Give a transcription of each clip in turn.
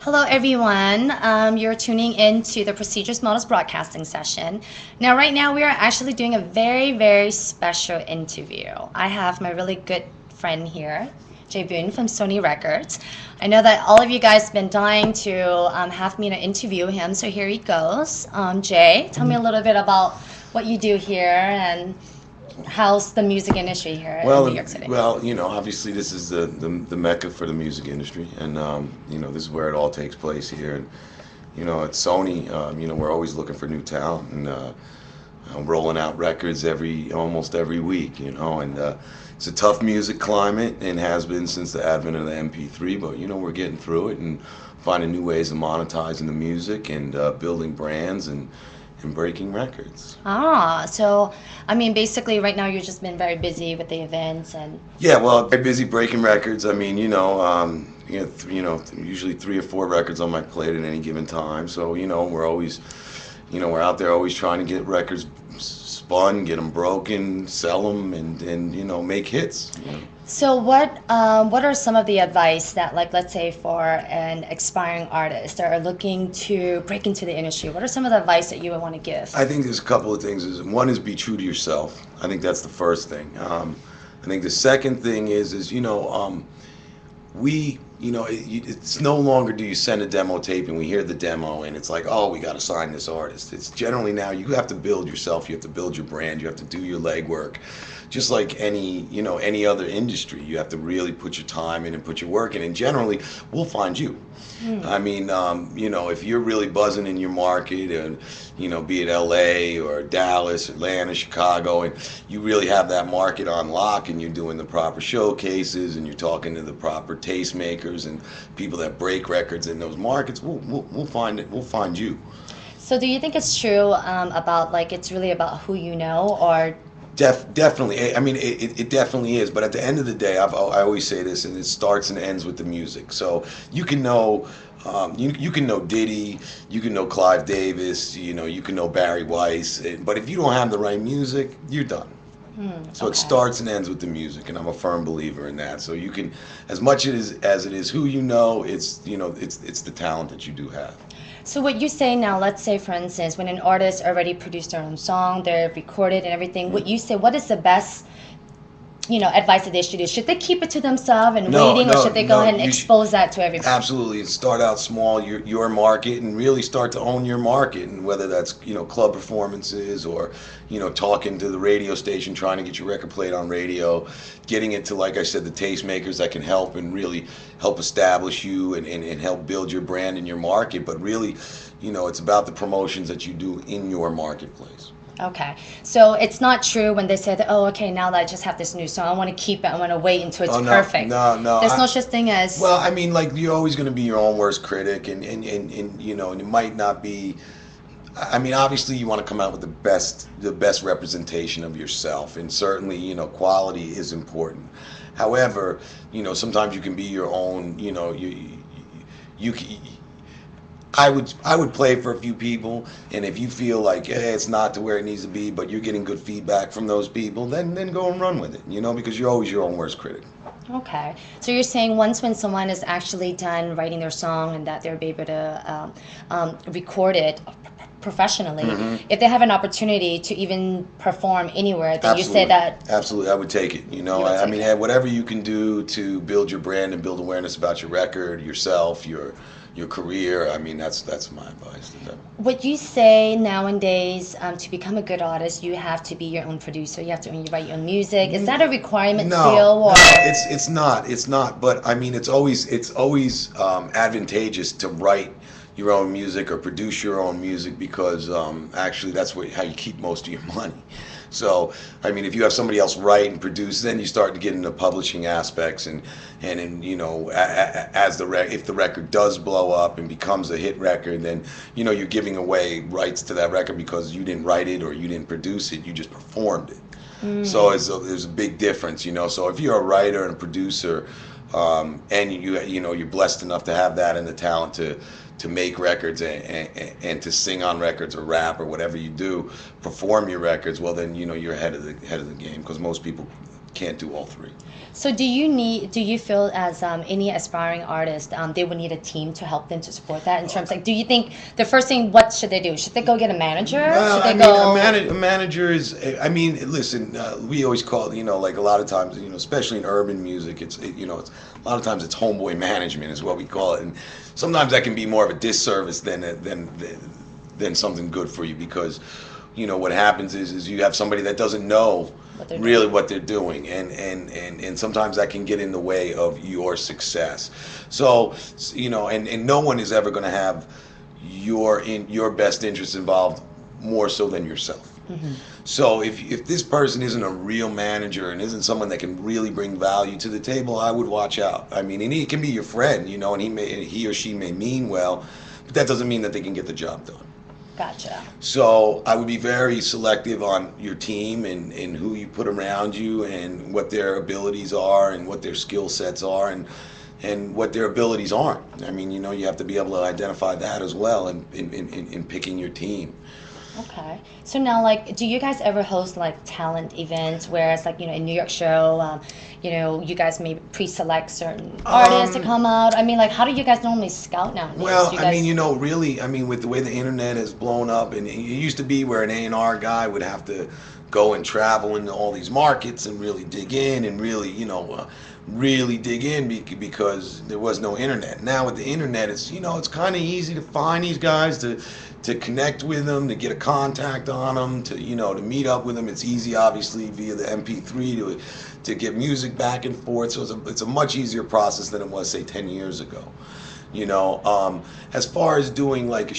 Hello, everyone. You're tuning in to the Procedures Models Broadcasting session. Now, right now, we are actually doing a very, very special interview. I have my really good friend here, Jay Boone from Sony Records. I know that all of you guys have been dying to have me to interview him, so here he goes. Jay, tell me a little bit about what you do here and how's the music industry here in New York City? Well, obviously this is the mecca for the music industry, and this is where it all takes place here. And at Sony, we're always looking for new talent, and rolling out records almost every week. And it's a tough music climate, and has been since the advent of the MP3. But we're getting through it and finding new ways of monetizing the music and building brands and breaking records. So I mean, basically, right now you've just been very busy with the events and. Yeah, well, very busy breaking records. I mean, usually 3 or 4 records on my plate at any given time. So we're always, we're out there always trying to get records spun, get them broken, sell them, and make hits. So what are some of the advice that, like, let's say for an aspiring artist that are looking to break into the industry, what are some of the advice that you would want to give? I think there's a couple of things. One is be true to yourself. I think that's the first thing. I think the second thing is it's no longer do you send a demo tape and we hear the demo and it's like, oh, we got to sign this artist. It's generally now you have to build yourself, you have to build your brand, you have to do your legwork. Just like any other industry, you have to really put your time in and put your work in, and generally we'll find you. I mean, if you're really buzzing in your market, and be it LA or Dallas, Atlanta, Chicago, and you really have that market on lock, and you're doing the proper showcases, and you're talking to the proper tastemakers and people that break records in those markets, we'll find it. We'll find you. So, do you think it's true about, like, it's really about who you know, or? Definitely. I mean, it definitely is. But at the end of the day, I always say this, and it starts and ends with the music. So you can know, you can know Diddy, you can know Clive Davis, you can know Barry Weiss, but if you don't have the right music, you're done. So it starts and ends with the music, and I'm a firm believer in that. So you can, as much as it is who you know, it's the talent that you do have. So what you say now, let's say for instance, when an artist already produced their own song, they're recorded and everything, what you say, what is the best, advice that they should do? Should they keep it to themselves and waiting, or should they go ahead and expose that to everybody? Absolutely. Start out small, your market, and really start to own your market, and whether that's, club performances or, talking to the radio station, trying to get your record played on radio, getting it to, like I said, the tastemakers that can help and really help establish you and help build your brand and your market. But really, it's about the promotions that you do in your marketplace. Okay, so it's not true when they say that, oh, okay, now that I just have this new song, I want to keep it, I want to wait until it's perfect. No. There's no such thing as. Well, I mean, like, you're always going to be your own worst critic, and it might not be. I mean, obviously, you want to come out with the best representation of yourself, and certainly, quality is important. However, sometimes you can be your own. I would play for a few people, and if you feel like it's not to where it needs to be, but you're getting good feedback from those people, then go and run with it, because you're always your own worst critic. Okay, so you're saying once when someone is actually done writing their song and that they're able to record it professionally, if they have an opportunity to even perform anywhere, then Absolutely. You say that. Absolutely, I would take it. I mean, whatever you can do to build your brand and build awareness about your record, yourself, your career. I mean, that's my advice to them. Would you say nowadays to become a good artist, you have to be your own producer? You have to write your own music. Is that a requirement still? Or? No, it's not. It's not. But I mean, it's always advantageous to write your own music or produce your own music, because actually that's how you keep most of your money. So, I mean, if you have somebody else write and produce, then you start to get into publishing aspects, and if the record does blow up and becomes a hit record, then you're giving away rights to that record because you didn't write it or you didn't produce it, you just performed it. So there's a big difference, So if you're a writer and a producer, and you're blessed enough to have that and the talent to make records and to sing on records or rap or whatever you do, perform your records, well then you're ahead of the game, because most people can't do all three. So do you feel as any aspiring artist, they would need a team to help them to support that in terms like, do you think the first thing, what should they do? Should they go get a manager? Well, Should I they mean, go? a manager is. I mean, listen, we always call, like a lot of times, especially in urban music, it's a lot of times it's homeboy management is what we call it, and sometimes that can be more of a disservice than something good for you because, what happens is you have somebody that doesn't know What they're really doing. what they're doing, and sometimes that can get in the way of your success. So, and no one is ever going to have your best interest involved more so than yourself. Hmm. So if this person isn't a real manager and isn't someone that can really bring value to the table, I would watch out. I mean, and he can be your friend, and he or she may mean well, but that doesn't mean that they can get the job done. Gotcha. So I would be very selective on your team and who you put around you and what their abilities are and what their skill sets are and what their abilities aren't. I mean, you have to be able to identify that as well in picking your team. Okay. So now, like, do you guys ever host like talent events where it's like, in New York show, you guys may pre-select certain artists to come out? I mean, like, how do you guys normally scout nowadays? Well, Do you I mean, guys? really, I mean, with the way the internet has blown up, and it used to be where an A&R guy would have to go and travel into all these markets and really dig in and really, really dig in because there was no internet. Now with the internet, it's kind of easy to find these guys, to connect with them, to get a contact on them, to meet up with them. It's easy, obviously, via the MP3 to get music back and forth. So it's a much easier process than it was, say, 10 years ago. As far as doing like a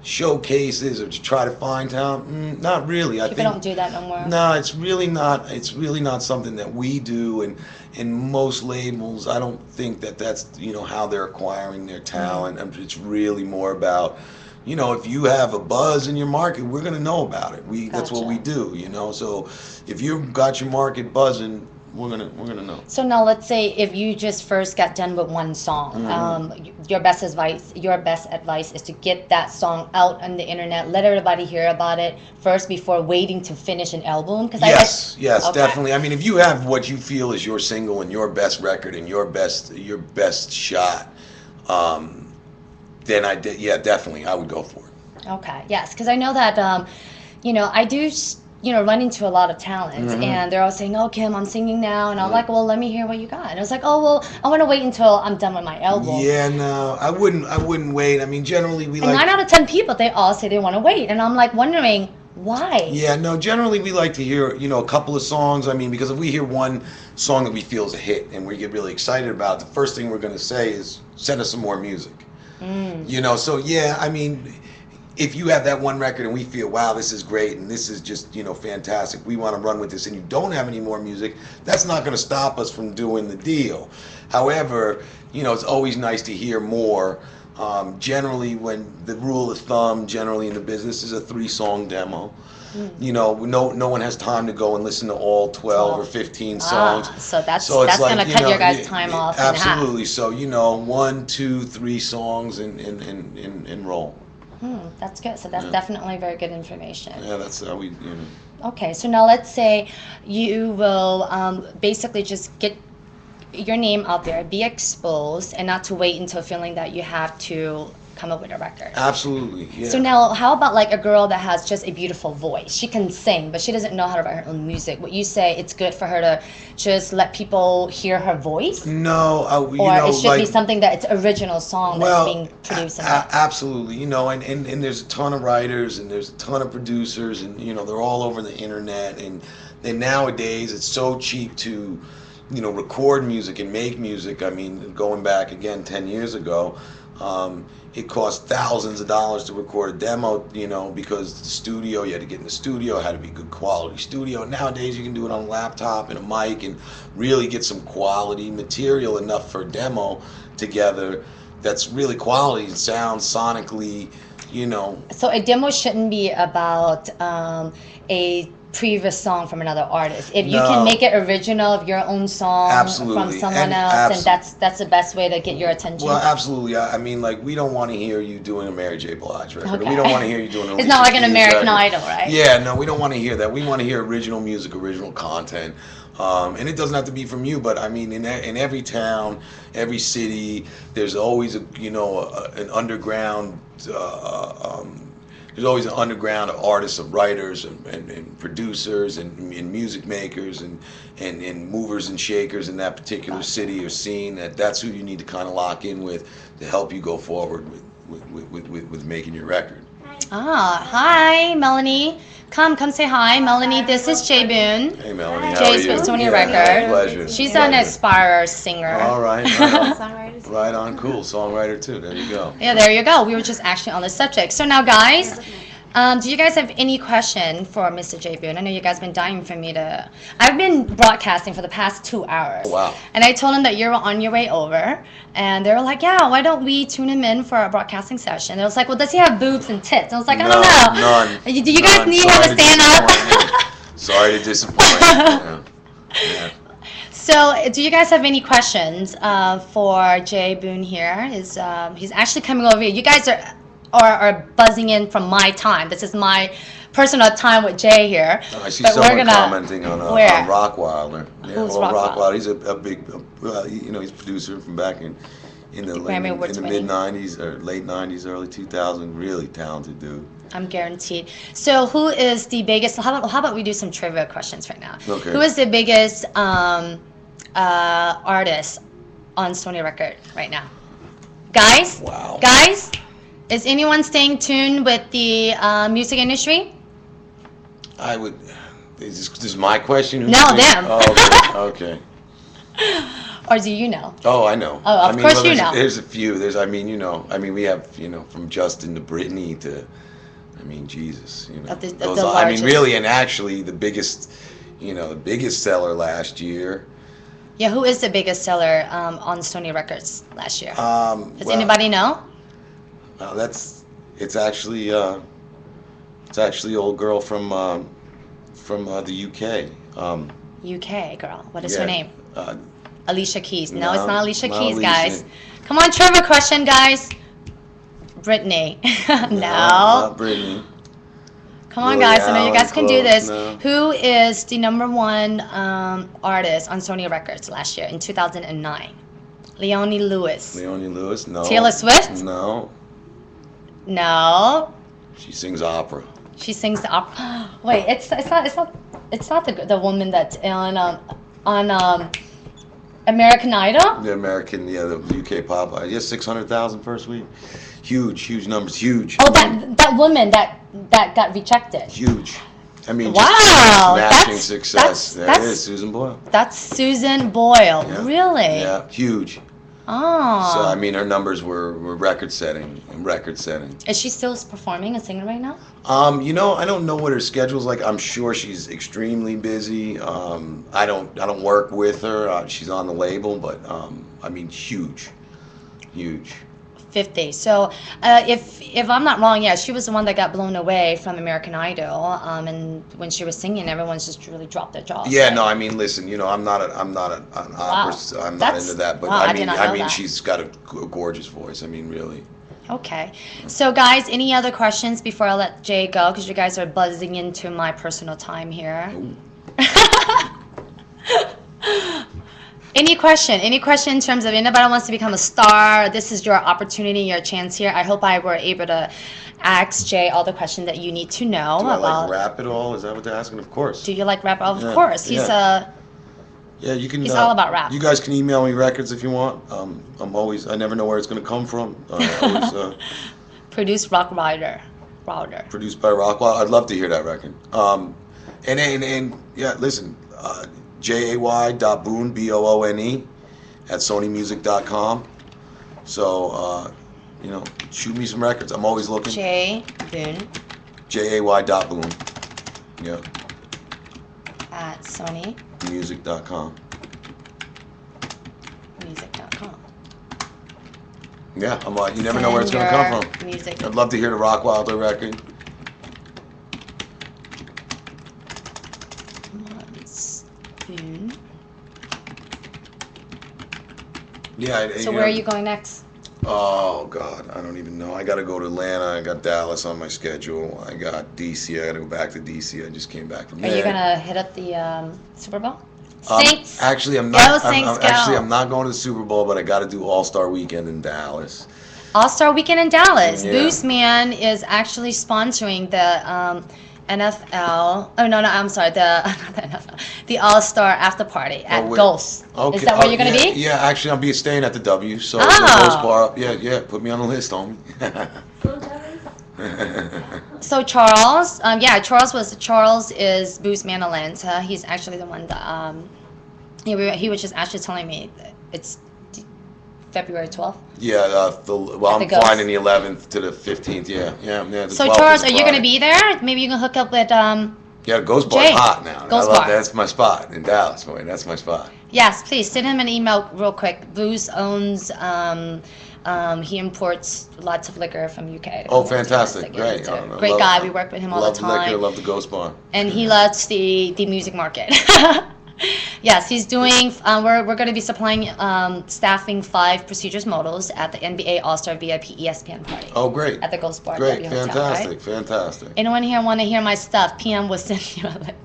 showcases or to try to find talent, not really. I People think don't do that no more. no, it's really not. It's really not something that we do, and most labels, I don't think that's how they're acquiring their talent. It's really more about, if you have a buzz in your market, we're gonna know about it. That's what we Gotcha. do. So if you've got your market buzzing, we're gonna know. So now let's say if you just first got done with one song, your best advice is to get that song out on the internet, let everybody hear about it first before waiting to finish an album. Because Yes, okay, definitely. I mean, if you have what you feel is your single and your best record and your best shot, then yeah, definitely, I would go for it. okay, yes, because I know that I do. Run into a lot of talents, and they're all saying, "Oh, Kim, I'm singing now," and I'm like, "Well, let me hear what you got." And I was like, "Oh, well, I want to wait until I'm done with my album." Yeah, no, I wouldn't wait. I mean, generally we And like. 9 out of 10 people, they all say they want to wait, and I'm like wondering why. Yeah, no, generally we like to hear, a couple of songs. I mean, because if we hear one song that we feel is a hit and we get really excited about, the first thing we're going to say is send us some more music. So yeah, I mean, if you have that one record and we feel, wow, this is great and this is just, fantastic, we want to run with this, and you don't have any more music, that's not going to stop us from doing the deal. However, it's always nice to hear more. Generally, when the rule of thumb, generally in the business, is a 3-song demo. No one has time to go and listen to all 12 or 15 songs. So that's it's like, gonna cut your guys' time off in half. absolutely. So 1, 2, 3 songs and roll. That's good. So that's Yeah. definitely very good information. Yeah, that's how we. Okay, so now let's say you will basically just get your name out there, be exposed, and not to wait until feeling that you have to come up with a record. Absolutely. Yeah. So now, how about like a girl that has just a beautiful voice? She can sing, but she doesn't know how to write her own music. Would you say it's good for her to just let people hear her voice? No, Or it should like, be something that it's original song that's being produced. Absolutely. And there's a ton of writers and there's a ton of producers, and they're all over the internet, and then nowadays it's so cheap to record music and make music. I mean, going back again 10 years ago, it cost thousands of dollars to record a demo, because the studio, you had to get in the studio, it had to be good quality studio. Nowadays you can do it on a laptop and a mic and really get some quality material enough for a demo together that's really quality, sounds sonically. So a demo shouldn't be about a previous song from another artist. If you can No. make it original of your own song from Absolutely. someone And else, then that's the best way to get your attention. Well, absolutely. I mean, like, we don't want to hear you doing a Mary J. Blige record. Okay. We don't want to hear you doing a It's not like an Alicia Keys American record. Idol, right? Yeah, no, we don't want to hear that. We want to hear original music, original content. And it doesn't have to be from you, but I mean, in every town, every city, there's always an underground. There's always an underground of artists, of writers, and producers, and music makers, and movers and shakers in that particular city or scene. That's who you need to kind of lock in with to help you go forward with making your record. Hi, Melanie. Come say hi. Melanie, this is Jay Boone. Hey, Melanie, how are Jay's you? with Sony Yeah, Record. pleasure. She's Pleasure. an aspire singer. All right, right on. Songwriters. Right on, cool. Songwriter too. There you go. Yeah, there you go. We were just actually on the subject. So now, guys, do you guys have any question for Mr. Jay Boone? I know you guys have been dying for me to. I've been broadcasting for the past 2 hours. Wow. And I told them that you were on your way over, and they were like, "Yeah, why don't we tune him in for a broadcasting session?" And I was like, "Well, does he have boobs and tits?" I was like, "I don't know. None. Do you guys None. need him to stand up?" Sorry to disappoint. Yeah. So, do you guys have any questions for Jay Boone here? He's actually coming over here. You guys are buzzing in from my time. This is my personal time with Jay here. I see But we're someone gonna- commenting on where? Rockwilder. Yeah, Who's well, Rockwilder? Rockwilder. He's a big, he's a producer from back in the Grammy Awards winning. mid '90s or late '90s, early 2000s. Really talented dude. I'm guaranteed. So, who is the biggest? How about we do some trivia questions right now? Okay. Who is the biggest artist on Sony Record right now? Guys? Wow. Guys? Is anyone staying tuned with the music industry? I would. Is this my question? Who's No, the big- them. Oh, okay. Or do you know? Oh, I know. Oh, of course you know. There's a few. We have, from Justin to Britney to, Jesus, Of the goes on. largest. Really, and actually the biggest seller last year. Yeah, who is the biggest seller on Sony Records last year? Does Well, anybody know? it's actually old girl from the UK. UK girl. What is Yeah, her name? Alicia Keys. No, no, it's not Alicia not Keys, Alicia. guys. Come on, trivia question, guys. Britney. No. Not Britney. Come on, Lily guys. I know you Allen, guys can do close, this. no. Who is the #1 artist on Sony Records last year in 2009? Leonie Lewis. Leonie Lewis? No. Taylor Swift? No. No. She sings opera. She sings the opera. Wait, it's not the woman that's on American Idol. The UK pop. 600,000 first week. Huge numbers. Huge. Oh, that woman that got rejected. Huge. Wow, just matching that's- success. that's- There it is, Susan Boyle. That's Susan Boyle. Yeah. Really? Yeah, huge. Oh. So her numbers were record setting. Is she still performing and singing right now? I don't know what her schedule's like. I'm sure she's extremely busy. I don't work with her. She's on the label, but huge. 50. So, if I'm not wrong, yeah, she was the one that got blown away from American Idol. And when she was singing, everyone's just really dropped their jaws. Yeah, right? no, listen, I'm not an opera. I'm not That's- into that, but wow, I did not know that. she's got a gorgeous voice. Really. Okay. So, guys, any other questions before I let Jay go? Because you guys are buzzing into my personal time here. Any question in terms of anybody wants to become a star? This is your opportunity, your chance here. I hope I were able to ask Jay all the questions that you need to know Do I about. rap at all? Is that what they're asking? Of course. Do you like rap? Of Yeah, course. He's yeah. Yeah, you can. He's all about rap. You guys can email me records if you want. I never know where it's going to come from. produced Rock Rider. Produced by Rockwell. I'd love to hear that record. And yeah, listen, jay.boone, Boone, at sonymusic.com. So, shoot me some records. I'm always looking. Jay Boone jay.boone. Yeah. at sonymusic.com. Music.com. Yeah, you never know where it's going to come from. Music. I'd love to hear the Rockwilder record. Boone. Yeah. So where are you going next? Oh God, I don't even know. I got to go to Atlanta. I got Dallas on my schedule. I got DC. I got to go back to DC. I just came back from Are there. you gonna hit up the Super Bowl? Saints. Actually, I'm Go not. Saints, go. Actually, I'm not going to the Super Bowl, but I got to do All-Star Weekend in Dallas. All-Star Weekend in Dallas. Yeah. Boost Man is actually sponsoring the NFL. Oh no, I'm sorry. The not the NFL. The All-Star after party at Oh, wait. Ghost. Okay. Is that where you're gonna yeah, be? Yeah, actually, I'll be staying at the W. So Oh. the Ghost Bar. Yeah. Put me on the list, homie. So Charles, Charles is Boost Man Atlanta. He's actually the one that he was just actually telling me that it's February 12th. Yeah. At I'm the flying Ghost. in the 11th to the 15th. Yeah. The So 12th Charles, is are you gonna Friday. be there? Maybe you can hook up with Yeah, the Ghost Bar's Jay. hot now. Ghost I love Bar. That's my spot in Dallas, boy. That's my spot. Yes, please send him an email real quick. Boost owns he imports lots of liquor from UK. Oh, fantastic. Great. Great Love- guy. We work with him all the Love time. liquor, love the Ghost Bar. And he loves the music market. Yes, he's doing. We're going to be supplying staffing 5 procedures models at the NBA All-Star VIP ESPN party Oh, great. at the Ghost Bar. Great. W Hotel, Fantastic. right? Fantastic. Anyone here want to hear my stuff? PM will send you a link.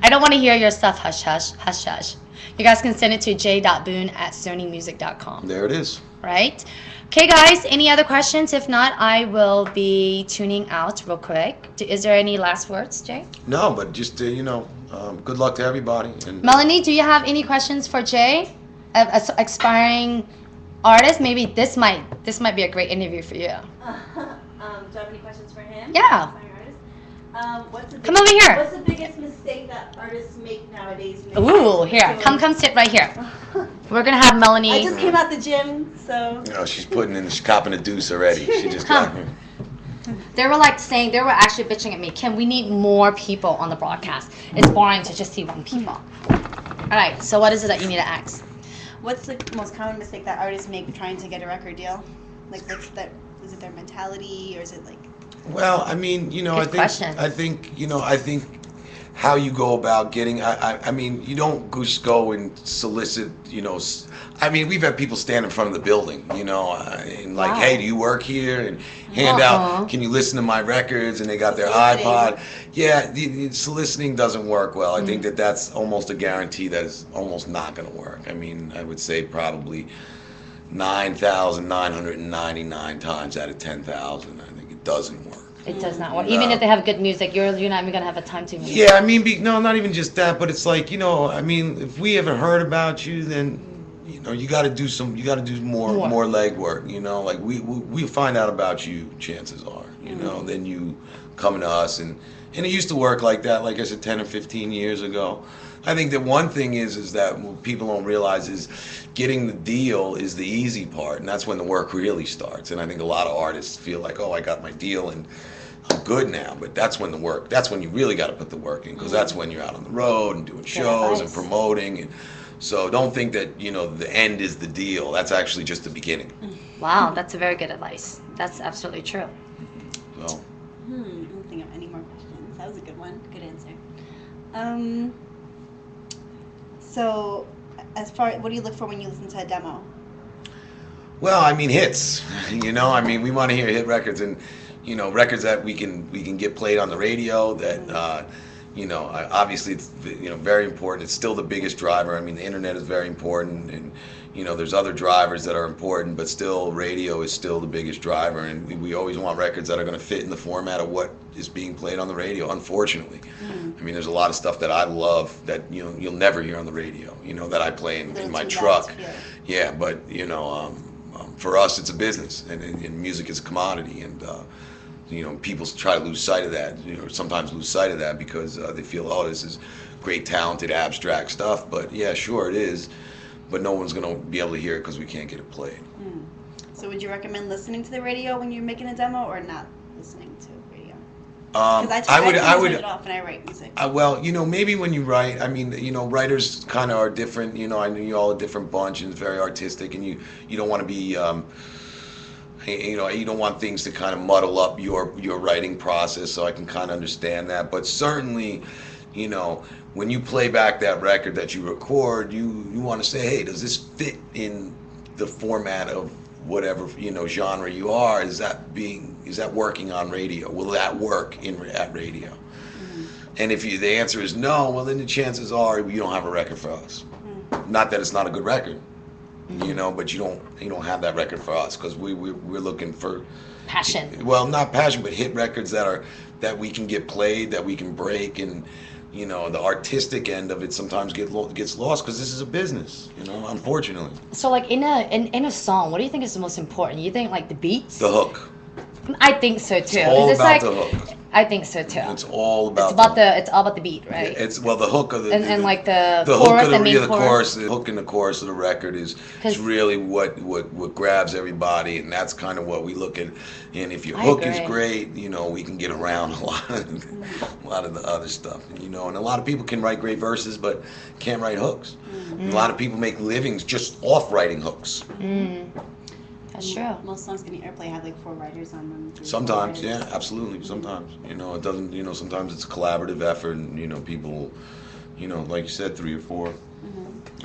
I don't want to hear your stuff. Hush hush hush hush. You guys can send it to j.boone@sonymusic.com. There it is. Right? Okay, guys. Any other questions? If not, I will be tuning out real quick. Is there any last words, Jay? No, but just good luck to everybody. And Melanie, do you have any questions for Jay, as aspiring artist? Maybe this might be a great interview for you. Do you have any questions for him? Yeah. Aspiring artist? Come over here. What's the biggest mistake that artists make nowadays? when they Ooh, start here. doing- Come sit right here. We're gonna have Melanie. I just came out the gym, so. she's she's copping a deuce already. She just got here. They were actually bitching at me. Kim, we need more people on the broadcast. It's boring to just see one people. All right. So what is it that you need to ask? What's the most common mistake that artists make trying to get a record deal? Like, what's that? Is it their mentality, or is it like? Well, I mean, Good question. I think how you go about getting. I mean, you don't just go and solicit. I mean, we've had people stand in front of the building, and like, Wow. hey, do you work here? And hand Uh-huh. out, can you listen to my records? And they got their Soliciting. iPod. Yeah, the soliciting doesn't work well. I think that's almost a guarantee that is almost not going to work. I mean, I would say probably 9,999 times out of 10,000, I think it doesn't work. It does not work. Even if they have good music, you're not even gonna have a time to. Yeah, I mean, no, not even just that, but it's like, I mean, if we haven't heard about you, then you got to do more legwork. Like we find out about you, chances are, then you coming to us, and it used to work like that, like I said, 10 or 15 years ago. I think that one thing is that what people don't realize is getting the deal is the easy part, and that's when the work really starts. And I think a lot of artists feel like, oh, I got my deal and I'm good now, but that's when you really got to put the work in, because that's when you're out on the road and doing shows and promoting. And so don't think that, the end is the deal. That's actually just the beginning. Wow, that's a very good advice. That's absolutely true. So. I don't think of any more questions. That was a good one. Good answer. So, what do you look for when you listen to a demo? Well, I mean, hits. I mean, we want to hear hit records, and records that we can get played on the radio. That obviously it's very important. It's still the biggest driver. I mean, the internet is very important, and there's other drivers that are important, but still, radio is still the biggest driver. And we always want records that are going to fit in the format of what is being played on the radio. Unfortunately, I mean, there's a lot of stuff that I love that you'll never hear on the radio. That I play in my truck. Yeah, but for us, it's a business, and music is a commodity, and people try to lose sight of that. Sometimes lose sight of that because they feel, oh, this is great, talented, abstract stuff. But yeah, sure it is, but no one's gonna be able to hear it because we can't get it played. So, would you recommend listening to the radio when you're making a demo, or not listening to radio? Because I would turn it off when I write music. Well, maybe when you write, I mean, writers kind of are different. I know you all a different bunch, and it's very artistic, and you don't want to be, you don't want things to kind of muddle up your writing process. So I can kind of understand that, but certainly, when you play back that record that you record, you want to say, hey, does this fit in the format of whatever genre you are? Is that working on radio? Will that work at radio? And if the answer is no, well, then the chances are you don't have a record for us. Not that it's not a good record, you know, but you don't have that record for us, because we're looking for passion. Well, not passion, but hit records that we can get played, that we can break, and you know, the artistic end of it sometimes gets lost because this is a business, you know, unfortunately. So like in a song, what do you think is the most important? You think like the beats? The hook. I think so too. It's all about like, the hook. I think so too. It's all about it's all about the beat, right? It's the hook of the and like the chorus, hook of the, and main chorus. The hook and the chorus of the record is really what grabs everybody, and that's kind of what we look at. And if your hook is great, you know, we can get around a lot of the other stuff, you know. And a lot of people can write great verses, but can't write hooks. A lot of people make livings just off writing hooks. That's true. Most songs getting airplay have like 4 writers on them. Sometimes, yeah, absolutely. Sometimes, you know, it doesn't. You know, sometimes it's a collaborative effort, and you know, people, you know, like you said, 3 or 4.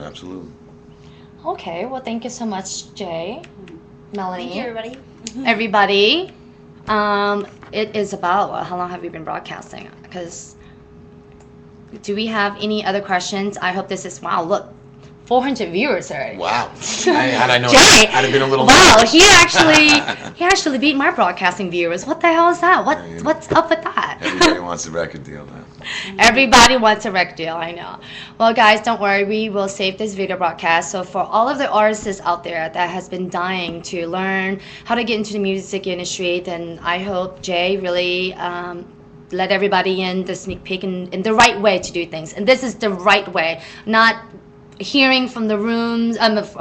Absolutely. Okay. Well, thank you so much, Jay, Melanie. Thank you, everybody. Everybody. It is about how long have we been broadcasting? Because do we have any other questions? I hope this is look. 400 viewers already. Wow. Had I known, Jay, I'd have been a little he actually beat my broadcasting viewers. What the hell is that? What's up with that? Everybody wants a record deal now. Everybody wants a record deal, I know. Well, guys, don't worry. We will save this video broadcast. So for all of the artists out there that has been dying to learn how to get into the music industry, then I hope Jay really let everybody in the sneak peek in the right way to do things. And this is the right way, not hearing from the rooms,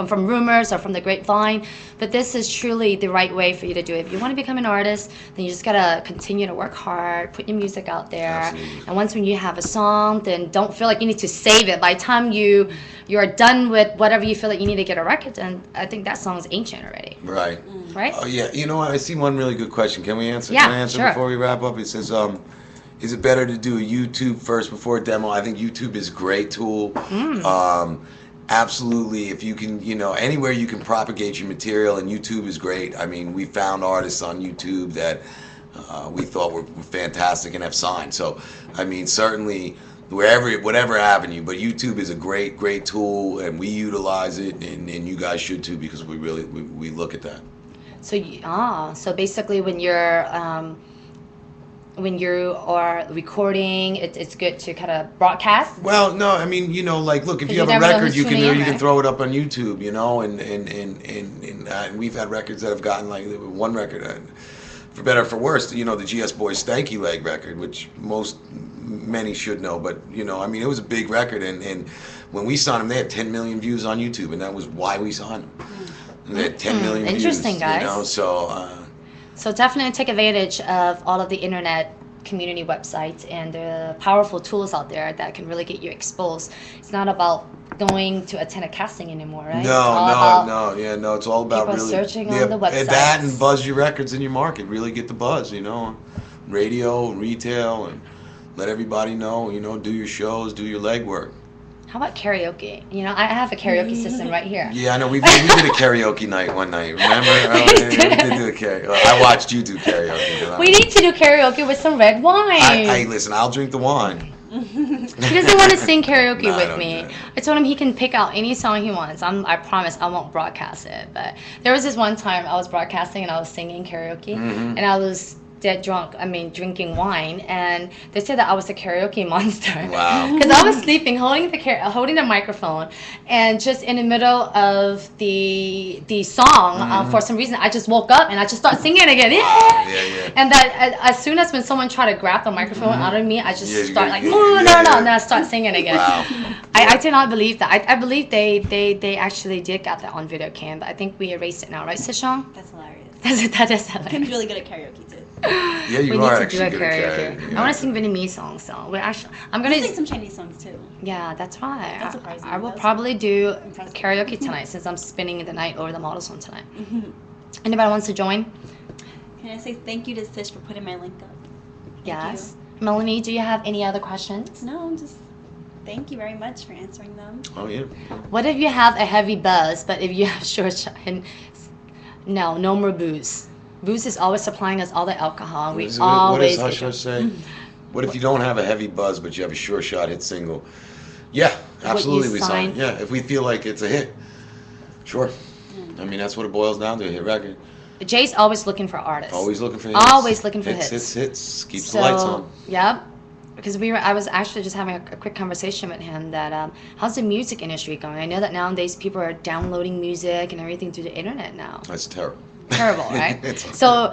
from rumors or from the grapevine, but this is truly the right way for you to do it. If you want to become an artist, then you just gotta continue to work hard, put your music out there. Absolutely. And once when you have a song, then don't feel like you need to save it. By the time you're done with whatever you feel like you need to get a record done, I think that song's ancient already. Right. Right? Oh yeah. You know what? I see one really good question. Can we answer? Yeah, Can I answer sure. before we wrap up? It says, is it better to do a YouTube first before a demo? I think YouTube is a great tool. Absolutely. If you can, you know, anywhere you can propagate your material, and YouTube is great. I mean, we found artists on YouTube that we thought were fantastic and have signed. So, I mean, certainly whatever avenue, but YouTube is a great tool, and we utilize it, and you guys should too, because we really we look at that. So basically when you are recording, it's good to kind of broadcast. Well, no, I mean, you know, like, look, if you have a record, you can throw it up on YouTube, you know, and we've had records that have gotten like one record, for better or for worse, you know, the GS Boys Stanky Leg record, which many should know, but you know, I mean, it was a big record, and when we signed them, they had 10 million views on YouTube, and that was why we signed them. They had 10 million views. Interesting, guys. You know, so definitely take advantage of all of the internet community websites and the powerful tools out there that can really get you exposed. It's not about going to attend a casting anymore, right? No. It's all about people really searching on the websites. And that, and buzz your records in your market. Really get the buzz, you know, radio, retail, and let everybody know. You know, do your shows, do your legwork. How about karaoke? You know, I have a karaoke system right here. Yeah, I know. We did a karaoke night one night. Remember? We did do a karaoke. I watched you do karaoke. We need to do karaoke with some red wine. Hey, listen, I'll drink the wine. He doesn't want to sing karaoke with me. I told him he can pick out any song he wants. I promise I won't broadcast it. But there was this one time I was broadcasting and I was singing karaoke, and I was dead drunk, drinking wine, and they said that I was a karaoke monster. Wow. Because I was sleeping, holding the microphone, and just in the middle of the song, for some reason, I just woke up and I just started singing again. Yeah. And that as soon as when someone tried to grab the microphone out of me, I just start like, no, and then I start singing again. Wow. I did not believe that. I believe they actually did get that on video cam, but I think we erased it now, right, Sishong? That's hilarious. That is hilarious. Kim's really good at karaoke too. Yeah, you are actually good at karaoke. I want to sing Vietnamese songs, so I'm gonna sing some Chinese songs too. Yeah, that's right. That's surprising. I will probably do karaoke tonight since I'm spending the night over the Model Zone tonight. Anybody wants to join? Can I say thank you to Sish for putting my link up? Yes. Melanie, do you have any other questions? No, just thank you very much for answering them. Oh yeah. What if you have a heavy buzz, but if you have short and no more booze? Booze is always supplying us all the alcohol. What does Hush Hush say? What if you don't have a heavy buzz, but you have a sure shot hit single? Yeah, absolutely, we sign. Yeah, if we feel like it's a hit, sure. I mean, that's what it boils down to, a hit record. Jay's always looking for artists. Always looking for hits. Always looking for hits. Hits. Keeps the lights on. Yep. Because I was actually just having a quick conversation with him that how's the music industry going? I know that nowadays people are downloading music and everything through the internet now. That's terrible. Terrible, right? So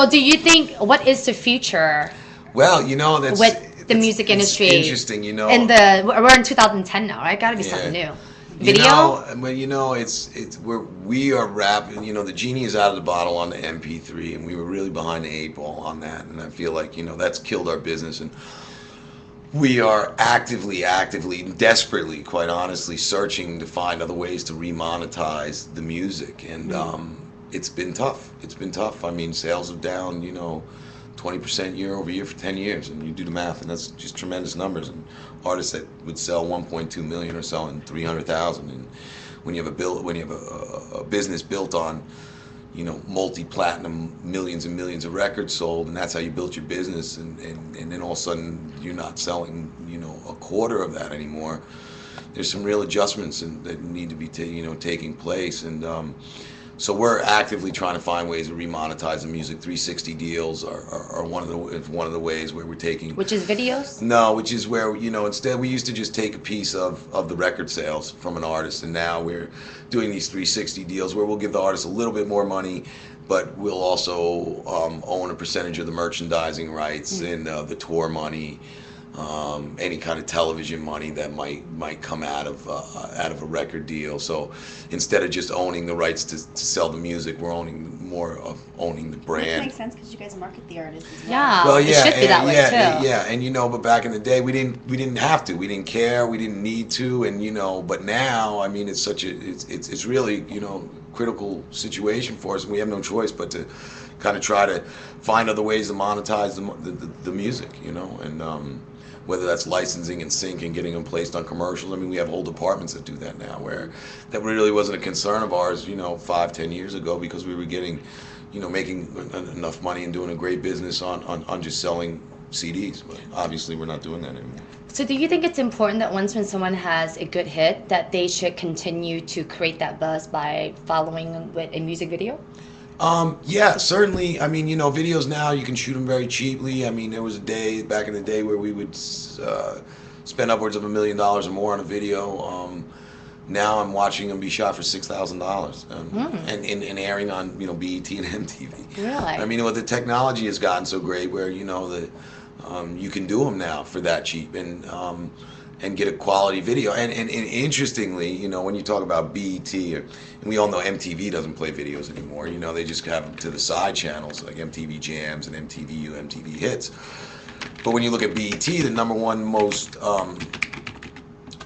do you think, what is the future? Well, you know, that's with the music industry. It's interesting, you know. We're in 2010 now, right? Got to be something new. Video? We are rapping. You know, the genie is out of the bottle on the MP3, and we were really behind the 8 ball on that. And I feel like, you know, that's killed our business. And we are actively, desperately, quite honestly, searching to find other ways to remonetize the music. And it's been tough. It's been tough. I mean, sales are down, you know, 20% year over year for 10 years, and you do the math, and that's just tremendous numbers. And artists that would sell 1.2 million are selling 300,000. And when you have a business built on, you know, multi-platinum, millions and millions of records sold, and that's how you built your business, and then all of a sudden you're not selling, you know, a quarter of that anymore. There's some real adjustments that need to be taking place, and so we're actively trying to find ways to remonetize the music. 360 deals are one of the ways where we're taking. Which is videos? No, which is where, you know, instead we used to just take a piece of the record sales from an artist, and now we're doing these 360 deals where we'll give the artist a little bit more money, but we'll also own a percentage of the merchandising rights and the tour money. Any kind of television money that might come out of a record deal. So instead of just owning the rights to sell the music, we're owning the brand. That makes sense because you guys market the artists as well. Yeah, well, it should be that way too. Yeah, and you know, but back in the day, we didn't have to, we didn't care, we didn't need to, and you know, but now, I mean, it's really, you know, critical situation for us, and we have no choice but to kind of try to find other ways to monetize the music, you know, and whether that's licensing and sync and getting them placed on commercials. I mean, we have whole departments that do that now, where that really wasn't a concern of ours, you know, 5-10 years ago, because we were getting, you know, making enough money and doing a great business on just selling CDs. But obviously, we're not doing that anymore. So do you think it's important that when someone has a good hit, that they should continue to create that buzz by following with a music video? Yeah, certainly. I mean, you know, videos now, you can shoot them very cheaply. I mean, there was a day back in the day where we would spend upwards of $1 million or more on a video. Now I'm watching them be shot for $6,000 and airing on, you know, BET and MTV. Really? I mean, the technology has gotten so great where, you know, that you can do them now for that cheap and get a quality video. And interestingly, you know, when you talk about BET, and we all know MTV doesn't play videos anymore. You know, they just have them to the side channels like MTV Jams and MTV MTV Hits. But when you look at BET, the number one most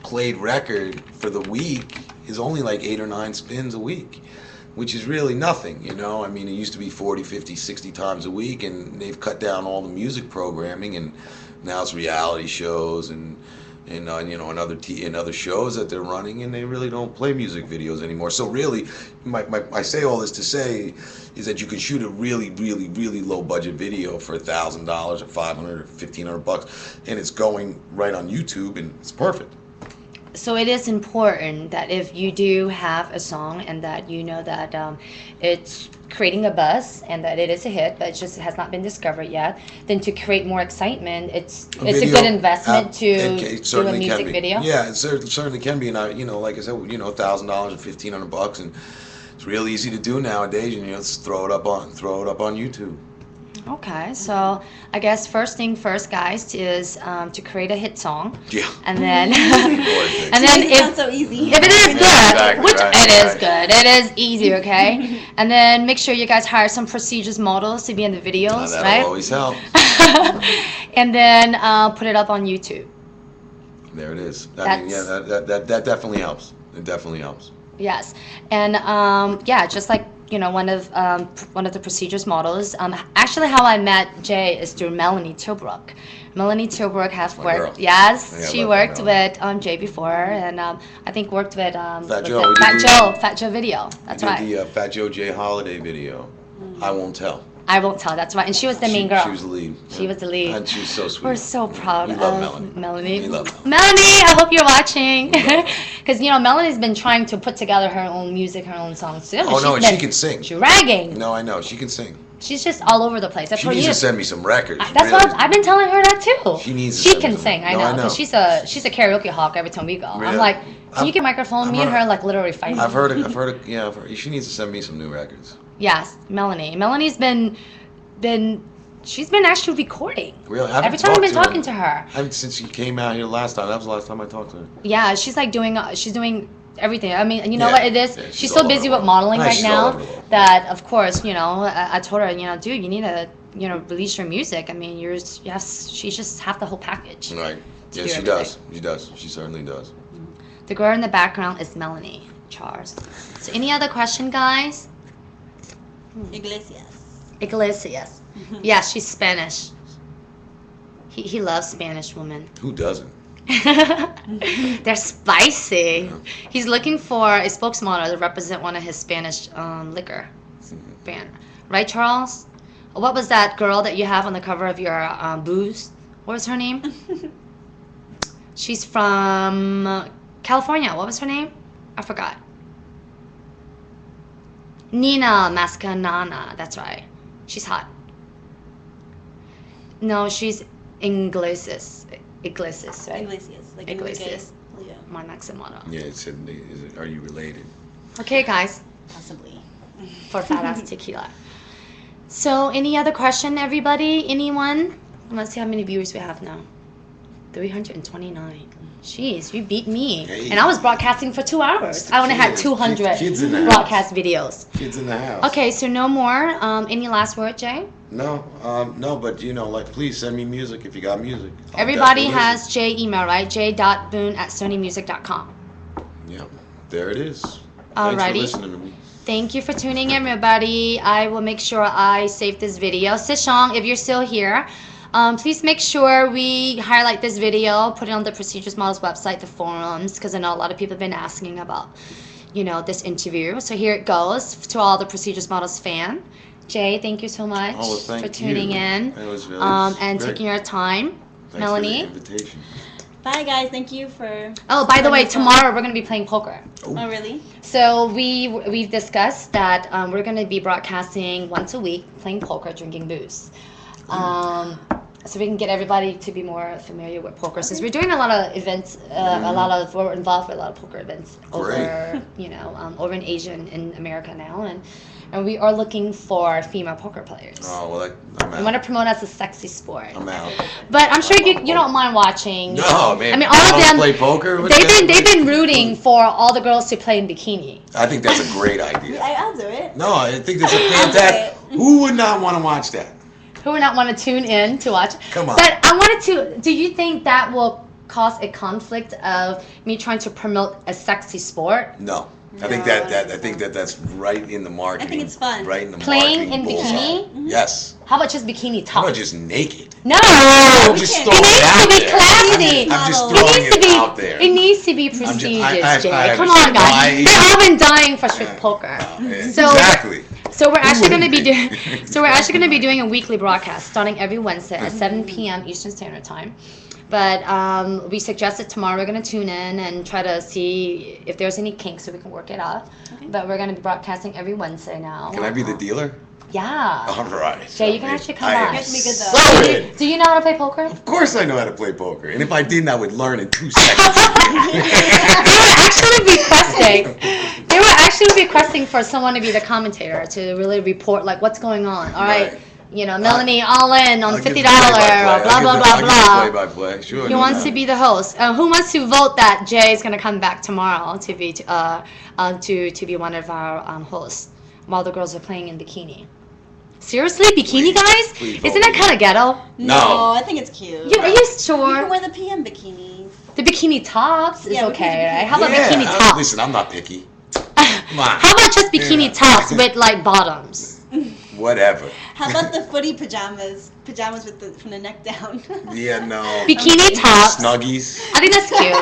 played record for the week is only like 8 or 9 spins a week, which is really nothing, you know. I mean, it used to be 40, 50, 60 times a week, and they've cut down all the music programming, and now it's reality shows and you know, and other shows that they're running, and they really don't play music videos anymore. So really, I say all this to say is that you can shoot a really, really, really low budget video for $1,000 or $500 or $1,500, and it's going right on YouTube, and it's perfect. So it is important that if you do have a song and that you know that it's creating a buzz and that it is a hit, but it just has not been discovered yet, then to create more excitement, it's a good investment to do a music video. Yeah, it certainly can be. And you know, like I said, you know, $1,000 or $1,500, and it's real easy to do nowadays. And you know, just throw it up on YouTube. Okay, so I guess first thing first, guys, is to create a hit song. Yeah. And then, it sounds so easy. If it is good, exactly, which right, it is good, it is easy, okay. And then make sure you guys hire some prestigious models to be in the videos, That'll right? always help. And then put it up on YouTube. There it is. I mean, yeah, that definitely helps. It definitely helps. Yes, and yeah, just like, you know, one of the prestigious models. Actually, how I met Jay is through Melanie Tilbrook. Melanie Tilbrook has worked. Girl. Yes, Yeah, she worked with Jay before, and I think worked with Fat Joe video. That's right. We did the Fat Joe J Holiday video. I Won't Tell. I won't tell. That's right. And she was the main girl. She was the lead. She was the lead. And she's so sweet. We're so proud We of love Melanie. We love Melanie. Melanie, I hope you're watching. Because, Melanie's been trying to put together her own music, her own songs too. Oh, no, and she can sing. Dragging. No, I know. She can sing. She's just all over the place. She needs to send me some records. That's what I've been telling her that too. She needs to She send can me some. sing, I know. Because she's a karaoke hawk every time we go. Really? I'm like, can you get a microphone? Me and her like literally fighting. I've heard it. Yeah, she needs to send me some new records. Yes, Melanie. Melanie's been she's been actually recording. Really? Every time I've been talking to her. Since she came out here last time. That was the last time I talked to her. Yeah, she's like doing everything. I mean, you know what it is? Yeah, she's so busy with modeling right now that, of course, I told her, dude, you need to, release your music. I mean, she just have the whole package. Right. Yeah, she does. She does. She certainly does. The girl in the background is Melanie Charles. So any other question, guys? Iglesias. Yeah, she's Spanish. He loves Spanish women. Who doesn't? They're spicy. Yeah. He's looking for a spokesmodel to represent one of his Spanish liquor brand. Right, Charles? What was that girl that you have on the cover of your booze? What was her name? She's from California. What was her name? I forgot. Nina Mascanana. That's right. She's hot. No, she's Iglesias, right? Iglesias. Like Iglesias. Yeah. My next model. Yeah, are you related? Okay, guys. Possibly. For fat ass tequila. So, any other question, everybody? Anyone? Let's see how many viewers we have now. 329. Jeez, you beat me. Hey. And I was broadcasting for 2 hours. I only had 200 broadcast videos. Kids in the house. Okay, so no more. Any last word, Jay? No, but please send me music if you got music. Everybody has Jay email, right? j.boone@sonymusic.com. Yep, there it is. Alrighty. Thanks for listening to me. Thank you for tuning in, everybody. I will make sure I save this video. Sishong, if you're still here, please make sure we highlight this video, put it on the Procedures Models website, the forums, because I know a lot of people have been asking about, this interview. So here it goes to all the Procedures Models fan. Jay, thank you so much for tuning in it was really and taking your time. Thanks Melanie. for the invitation. Bye, guys. Thank you for. Oh, by the way, tomorrow we're going to be playing poker. Oh, really? So we've discussed that we're going to be broadcasting once a week, playing poker, drinking booze. So we can get everybody to be more familiar with poker. Since we're doing a lot of events, we're involved with a lot of poker events over, over in Asia and in America now, and we are looking for female poker players. Oh, well, I'm out. We want to promote as a sexy sport. I'm out. But I'm sure you don't mind watching. No, man. I mean, all of them play poker. They've been rooting for all the girls to play in bikini. I think that's a great idea. I'll do it. No, I think that's a fantastic. Who would not want to watch that? Who would not want to tune in to watch? Come on. But I wanted to. Do you think that will cause a conflict of me trying to promote a sexy sport? No. I think that's right in the marketing. I think it's fun. Right in the Playing marketing. in bikini? Mm-hmm. Yes. How about just bikini top? How about just naked? No. Just It throw it needs out to be there. classy. I'm just throwing it out there. It needs to be prestigious, Jay. Come understand on, guys. why. They've all been dying for strip poker. Exactly. So we're actually going to be doing. So we're actually going to be doing a weekly broadcast starting every Wednesday at 7 p.m. Eastern Standard Time. But we suggested tomorrow we're going to tune in and try to see if there's any kinks so we can work it out. Okay. But we're going to be broadcasting every Wednesday now. Can I be the dealer? Yeah. All right. Jay, you can actually come back. You have to be good though. Do you know how to play poker? Of course I know how to play poker. And if I didn't, I would learn in 2 seconds. They were actually requesting for someone to be the commentator to really report like what's going on. All right. Melanie all in on $50 or blah blah blah blah. Play-by-play. Sure. He wants to be the host. Who wants to vote that Jay is going to come back tomorrow to be to be one of our hosts while the girls are playing in bikini? Seriously, bikini guys? Isn't that kind of ghetto? No, I think it's cute. Are you sure? You can wear the PM bikinis. The bikini tops is okay, right? How about Yeah, bikini tops? Listen, I'm not picky. Come on. How about just bikini tops with like bottoms? Whatever. How about the footy pajamas? Pajamas from the neck down. Yeah, no. Bikini tops. Snuggies. I think that's cute.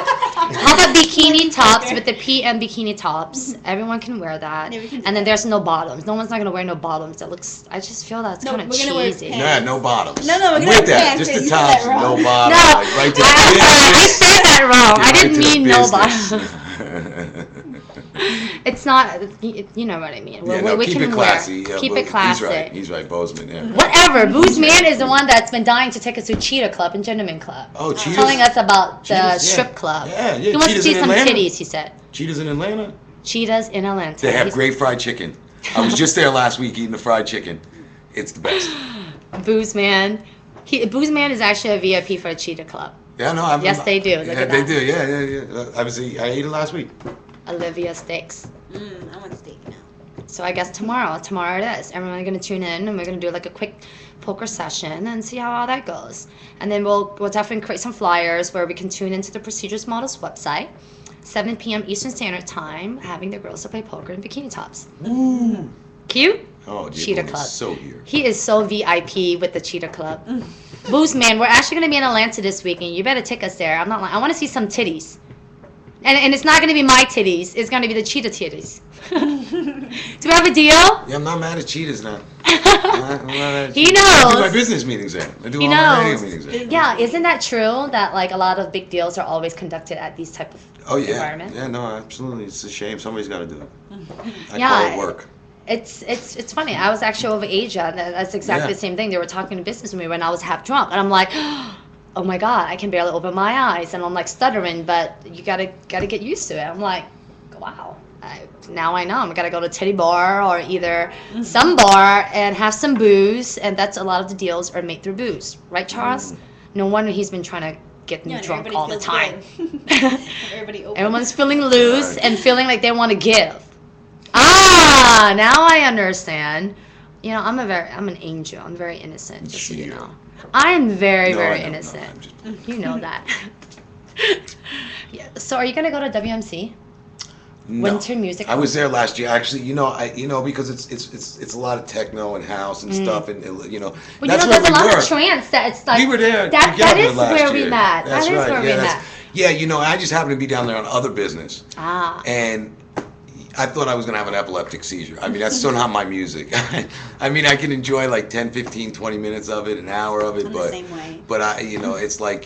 How about bikini tops with the PM bikini tops? Everyone can wear that. Yeah, we can do and then that. there's no bottoms. No one's not gonna wear no bottoms. That looks. I just feel that's No, kind of we're gonna wear cheesy. pants. Nah, no bottoms. No, we're gonna With have that, pants. just You the said tops, that wrong. no bottoms. No, Like right to I the said that wrong. I business. didn't Right to the mean no business. bottoms. It's not. You know what I mean. Yeah, no, we keep can it classy. wear. Yeah, Keep well, it classy. He's right, Bozeman. Yeah. Whatever. Booze Man is the one that's been dying to take us to Cheetah Club and Gentleman Club. Oh, Cheetahs? Telling us about the Cheetahs, yeah. strip club. Yeah, He wants to Cheetahs see in some Atlanta. titties, he said. Cheetahs in Atlanta. Cheetahs in Atlanta. They have He's- great fried chicken. I was just there last week eating the fried chicken. It's the best. Booze Man. Booze Man is actually a VIP for a Cheetah Club. Yeah, no, Yes, they do. Look Yeah, at they that. do. Yeah. I ate it last week. Olivia Steaks. I want steak now. So I guess tomorrow it is. Everyone's gonna tune in and we're gonna do like a quick poker session and see how all that goes. And then we'll definitely create some flyers where we can tune into the Procedures Models website, 7 p.m. Eastern Standard Time, having the girls to play poker in bikini tops. Ooh. Cute? Oh, Jay Cheetah Boone Club. is so here. He is so VIP with the Cheetah Club. Booze Man, we're actually gonna be in Atlanta this weekend. You better take us there. I'm not lying. I want to see some titties. And it's not gonna be my titties. It's gonna be the cheetah titties. Do we have a deal? Yeah, I'm not mad at cheetahs now. I'm not mad at He cheetahs. I do knows. my business meetings there. I do He all my radio knows. meetings there. Yeah, isn't that true that like a lot of big deals are always conducted at these type of Oh yeah. environment? Yeah, no, absolutely. It's a shame. Somebody's got to do it. I Yeah. call it work. It's funny. I was actually over Asia, and that's exactly Yeah. the same thing. They were talking business with me when I was half drunk, and I'm like, oh my god, I can barely open my eyes, and I'm like stuttering. But you gotta get used to it. I'm like, wow. Now I know I'm gonna go to Teddy Bar or either some bar and have some booze, and that's a lot of the deals are made through booze, right, Charles? No wonder he's been trying to get me Yeah, and drunk everybody all the feels time. good. Everybody open. Everyone's feeling loose Right. and feeling like they want to give. Ah, now I understand. You know, I'm an angel. I'm very innocent, just so you know. I'm very, No, very I know, no, innocent. I'm just- You know that. Yeah. So, are you gonna go to WMC? No. Winter Music. I was there last year. Actually, because it's a lot of techno and house and stuff, and Well, that's you know, where there's we a lot were. of trance that it's like. We were there That together is last where year. we met. That's That is right. where we met. Yeah, I just happened to be down there on other business, Ah. and I thought I was going to have an epileptic seizure. I mean, that's still not my music. I mean, I can enjoy like 10, 15, 20 minutes of it, an hour of it, I'm the but same way. but it's like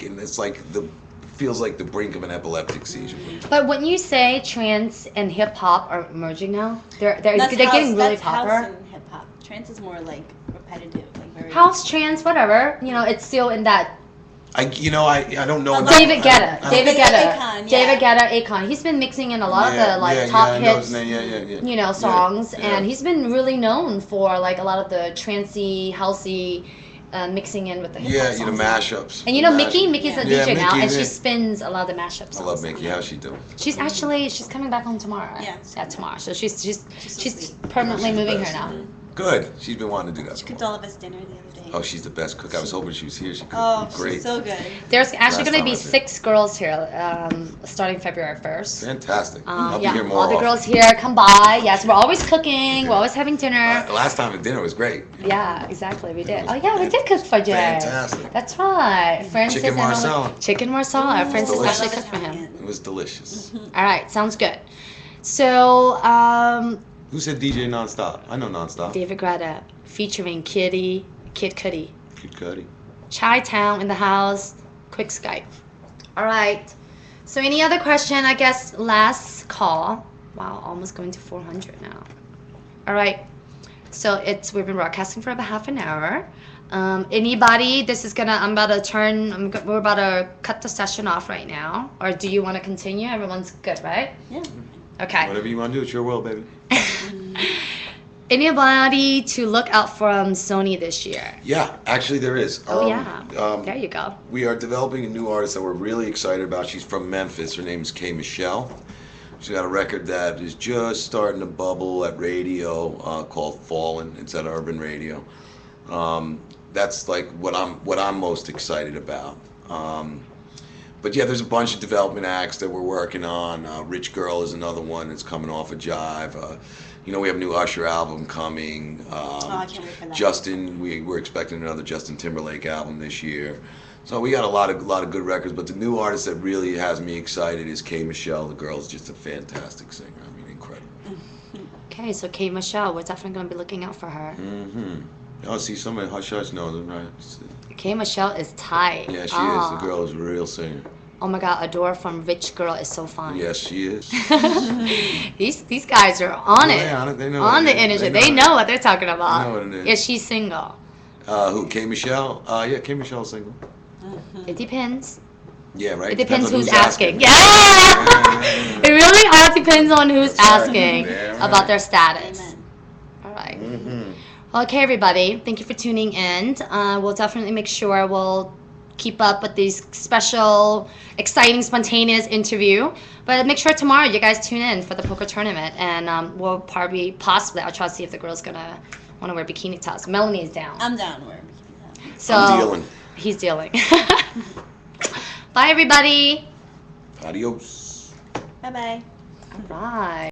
feels like the brink of an epileptic seizure. But when you say trance and hip hop are merging now, they're That's getting really that's house popular. and hip hop. Trance is more like repetitive, like very. House, trance, whatever. You know, it's still in that. I don't know. David I Guetta. don't- David Akon, Guetta. yeah. David Guetta, Akon. He's been mixing in a lot of the like top I know hits. his name, yeah. You know, songs, Yeah. and he's been really known for like a lot of the trancey, housey, mixing in with the hip hop Yeah, songs. mashups. And you know, Mashups. Mickey's a Yeah, DJ now, Mickey, and she yeah. spins a lot of the mashup songs. I love Mickey. How's she doing? She's coming back home tomorrow. Right? Yeah. tomorrow. So she's so sweet. permanently She's the moving her best. now. Good. She's been wanting to do that. She for a cooked while. all of us dinner the other day. Oh, she's the best cook. I was hoping she was here. She cooked Oh, great. she's so good. There's actually Last going to time be I was 6 girls here, starting February 1st. Fantastic. I'll be Yeah, here more all the often. girls here, come by. Yes, we're always cooking. We're always having dinner. The last time at dinner was great. Yeah, exactly. We did. was Oh yeah, we did cook for Jay. fantastic. That's right. Francis Chicken and all- marsala. Chicken marsala. Francis delicious. actually cooked for him. It was delicious. All right, sounds good. So, Who said DJ Nonstop? I know Nonstop. David Guetta featuring Kid Cudi. Kid Cudi. Chi-Town in the house. Quick Skype. All right. So any other question? I guess last call. Wow, almost going to 400 now. All right. So we've been broadcasting for about half an hour. Anybody? We're about to cut the session off right now. Or do you want to continue? Everyone's good, right? Yeah. Okay. Whatever you want to do, it's your world, baby. Anybody to look out from Sony this year? Yeah, actually there is. Oh yeah. There you go. We are developing a new artist that we're really excited about. She's from Memphis. Her name is Kay Michelle. She's got a record that is just starting to bubble at radio called Fallen. It's at Urban Radio. That's like what I'm most excited about. But yeah, there's a bunch of development acts that we're working on. Rich Girl is another one that's coming off a Jive. You know, we have a new Usher album coming. I can't wait for that. Justin, we're expecting another Justin Timberlake album this year. So we got a lot of good records. But the new artist that really has me excited is K. Michelle. The girl's just a fantastic singer. I mean, incredible. Okay, so K. Michelle, we're definitely going to be looking out for her. Oh, see, somebody Hush Hush knows them, right? K. Michelle is tight. Yeah, she is. The girl is a real singer. Oh my God, Adore from Rich Girl is so fun. Yes, she is. These guys are on it. Yeah, they know on it. the industry. They know what they're talking about. They know what it is. Yeah, she's single. Who? K. Michelle? Yeah, K. Michelle's single. It depends. Yeah, right. It depends on who's asking. Yeah. It really all depends on who's That's right. asking Yeah, right. about their status. Amen. All right. Okay, everybody. Thank you for tuning in. We'll definitely make sure we'll keep up with these special, exciting, spontaneous interview. But make sure tomorrow you guys tune in for the poker tournament, and we'll possibly I'll try to see if the girl's gonna want to wear bikini tops. Melanie's down. I'm down wearing bikini top. So I'm dealing. He's dealing. Bye, everybody. Adios. Bye bye. All right.